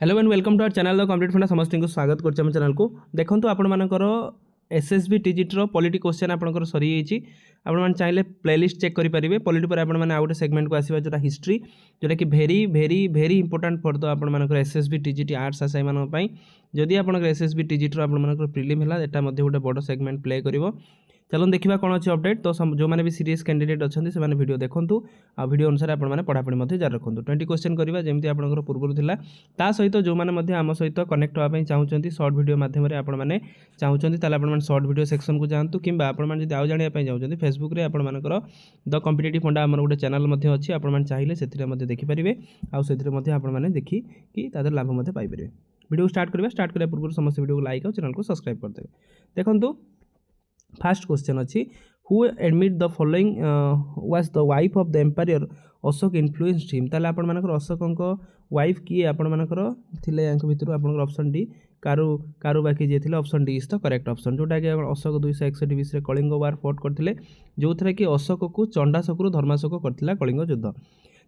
Hello and welcome to our channel the complete funda समस्त को स्वागत करछे हम चैनल को देखंतु आपण मानकर एसएसबी टीजीटी रो पॉलिटी क्वेश्चन आपनकर सरी जाइछि आपण मान चाहिले प्लेलिस्ट चेक करि परिबे पॉलिटी पर आपण माने आउट सेगमेंट को आसीबा जोटा हिस्ट्री जोटा कि very very very important for the आपण मानकर एसएसबी टीजीटी आर्ट्स आसाई मान पई जदि आपनकर एसएसबी टीजीटी रो आपण मानकर प्रीलिम हला एटा मध्ये गोटे बड़ सेगमेंट प्ले करिवो चलो देखा कौन अच्छे अपडेट तो जो मैंने भी सीरीयस कैंडिडेट अच्छा से वीडियो देखूँ आ वीडियो अनुसार आपने पढ़ापढ़ी जारी रखुँ 20 क्वेश्चन करवा जमी आपंकर पूर्व था ता सहित जो मैंने आम सहित कनेक्ट होगापी चाहते सर्ट वीडियो मध्यम आपने चाहते आप सर्ट वीडियो सेक्शन को जातु कि आपने आउ जानापी चाहते फेसबुक में आपर द कम्पिटिटिव फंडा आम गोटे चैनल अच्छी आपने चाहिए से देखिपारे आपने देखी कि लाभ पाइपर वीडियो स्टार्ट करने पूर्व समस्त वीडियो को लाइक और चैनल को सब्सक्राइब करदे देखो फास्ट क्वेश्चन अच्छी who admit the following was the wife of the emperor Ashoka influenced him ताले आपण मानकर अशोकंक वाइफ किए आपण मानकर थिले यांक भितर आपनकर ऑप्शन डी कारुबाकी जे थिले option D is the correct option जोटा कि अशोक 261 बीसी रे कलिंग वार फोर्ट करथिले जो थरे कि अशोक को चंडाशोक धर्माशोक करथिला कलिंग युद्ध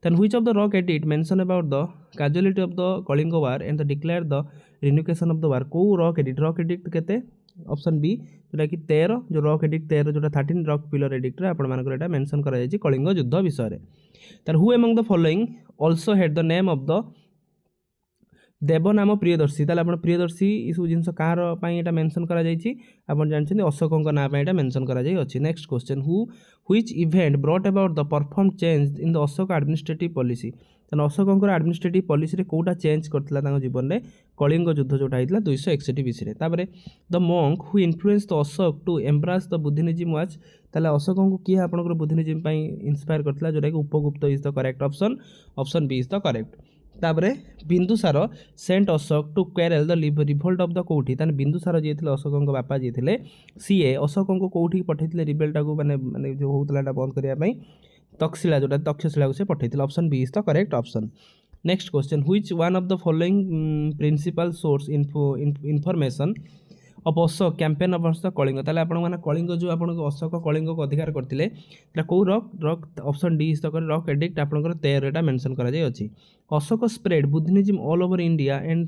then which of the rock edit mention about the casualty of the Kalinga war and the declare the reunification of the war को rock edit केते ऑप्शन बी जोटा कि 13 जो रॉक एडिक्ट 13 जोटा 13 रॉक पिलर एडिक्ट आपण मानकर एटा mention करा जायछि कलिंग युद्ध विषय रे तर who among the following also had the name of the Devanam Priyadarshi ताले आपण प्रियदर्शी ई सब जिंस कार पई एटा मेंशन करा जायछि आपण जानछन अशोकंक ना पई एटा मेंशन करा जाय अछि next question who which event brought about the perform change in the Ashok administrative policy तन अशोकंकर एडमिनिस्ट्रेटिव पॉलिसी रे कोटा चेंज करथिला तांग जीवन रे कलिंग युद्ध जोटा हितला 261 बीसी रे ताबरे the monk who influence the Ashoka to embrace the Buddhism was ताले अशोकंक किए आपनकर बुद्धिनिज्म पई इंस्पायर करथिला जोटा कि Upagupta is the correct option option B is the correct तापरे Bindusara sent Ashoka to quarrel the revolt of the कोठी ताने बिंदुसार जे थिले अशोकंक बापा जे थिले सीए अशोकंक कोठी पठैथिले रिबेल्टा को माने जो होतलाटा बंद करिया पई तक्षशिला जोटा तक्षशिला को से पठैथिले option B is the correct option next question which one of the following principle source information of Ashoka campaign against the Kalinga ताले आपण माने कलिंग जो आपण अशोक कलिंग को अधिकार करथिले ता को rock option D is the rock edict आपनकर 13 एटा मेंशन करा जाय अछि Ashoka spread Buddhism all over India and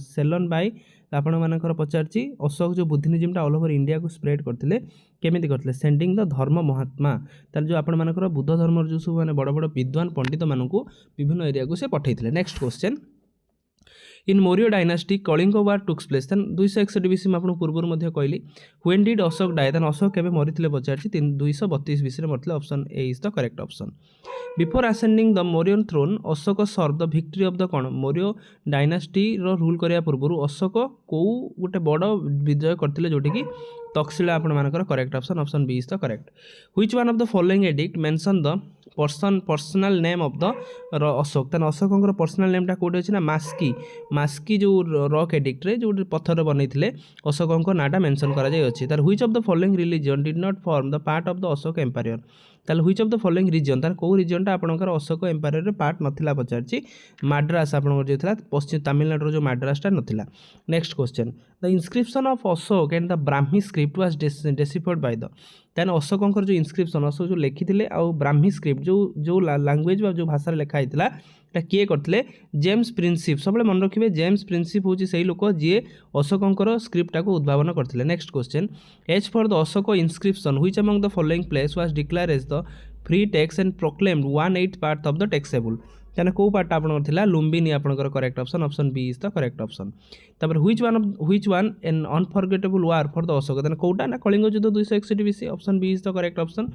Ceylon by आपण मानकर पचारची अशोक जो बुद्धिनिज्म टा ऑल ओवर इंडिया को स्प्रेड करथिले केमिति करथिले सेंडिंग द धर्म महात्मा तार जो आपण मानकर बुद्ध धर्म जो सब माने बड़ बड़ विद्वान पंडित मानकू विभिन्न एरिया को से पठैथिले next question in Maurya dynasty Kalinga war took place then 261 BC में आपन पूर्व मध्य कहली when did Ashoka die then Ashoka केबे मरिथिले पचारछि 232 बीसी रे मरथिले option A is the correct option before ascending the Mauryan throne Ashoka serve the victory of the कोन मौर्य डायनास्टी रो रूल करिया पूर्व अशोक को गोटे बड़ विजय करथिले जोटी कि तक्षशिला आपण मानकर correct option option B is the correct which one of the following edict mention the personal name of the Ashoka तन अशोकंकर पर्सनल नेम टा कोड अछि ना मास्की जो रॉक एडिक्ट रे जो पत्थर बनैथिले अशोकंकर नाटा मेंशन करा जाय अछि तार which of the following religion did not form the part of the Ashoka empire ताल which of the following region तार को रीजन टा आपनकर अशोक एम्पायर रे पार्ट नथिला पचारछि माड्रास आपनकर जे थिला पश्चिम तमिलनाडु रो जो माड्रास टा नथिला next question the inscription of Ashoka and the Brahmi script was deciphered by the then अशोकंकर जो इंस्क्रिप्शन अशोक जो लिखिथिले आ ब्राह्मी स्क्रिप्ट जो लैंग्वेज जो भाषा लिखा हितला एटा किए करथिले जेम्स प्रिंसिप सबले मन रखिबे जेम्स प्रिंसिप होची सही लोक जे अशोकंकर स्क्रिप्ट को उद्भावन करथिले next question as for the Ashoka inscription which among the following place was declare as the free tax and proclaimed 1/8 part of the taxable ताने को पार्ट आपनकर थिला लुम्बिनी आपनकर correct option option B is the correct option तापर which one an unforgettable war for the Ashoka ताने कोटा ना कलिंग युद्ध 261 BC option B is the correct option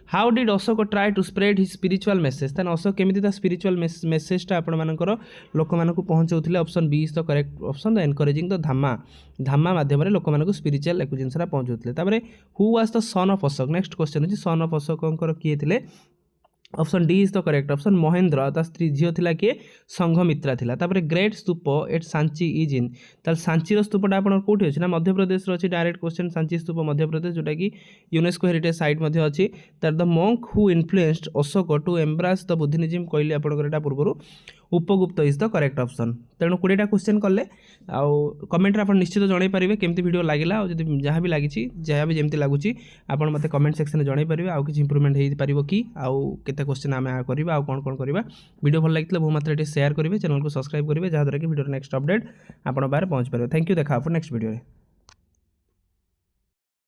how did Ashoka try to spread his spiritual message ताने अशोक केमिति ता स्पिरिचुअल मेसेज टा आपण मानकर लोक मानकू पहुंचाउथिले option B is the correct option the encouraging the dhamma माध्यम रे लोक मानकू स्पिरिचुअल एको जिंसरा पहुंचाउथिले तापरे who was the son of Ashoka next question अछि सन ऑफ अशोकंकर किए थिले option D is the correct option Mahendra ता स्त्री झियो थिला किए संघमित्रा थिला तापरे great stupa at Sanchi is in ताल सांची रो स्तूपटा आपण कोठी अछि ना मध्य प्रदेश रो अछि डायरेक्ट क्वेश्चन सांची स्तूप मध्य प्रदेश जोटा कि यूनेस्को हेरिटेज साइट मध्य अछि तार the monk who influenced Ashoka to embrace the Buddhism कहली आपण करटा पूर्वरु Upagupta is the correct option. तेणु 20टा क्वेश्चन कले आउ कमेंट आप निश्चित जन पारे केमती वीडियो लगिला और जहाँ भी लगी जहाँ भी जमी लगुच आप मत कमेंट सेक्शन में जन पारे आउ कि इंप्रूवमेंट हो पार कि आउ केते क्वेश्चन आम करवा आउ कौन करवा वीडियो भल लगी बहुत मात्रा शेयर करेंगे चैनल को सब्सक्राइब करेंगे जहाँद्वारा कि वीडियो नेक्स्ट अपडेट आप बाहर पहुँच पारे। थैंक यू देखा आप नेक्स्ट वीडियो।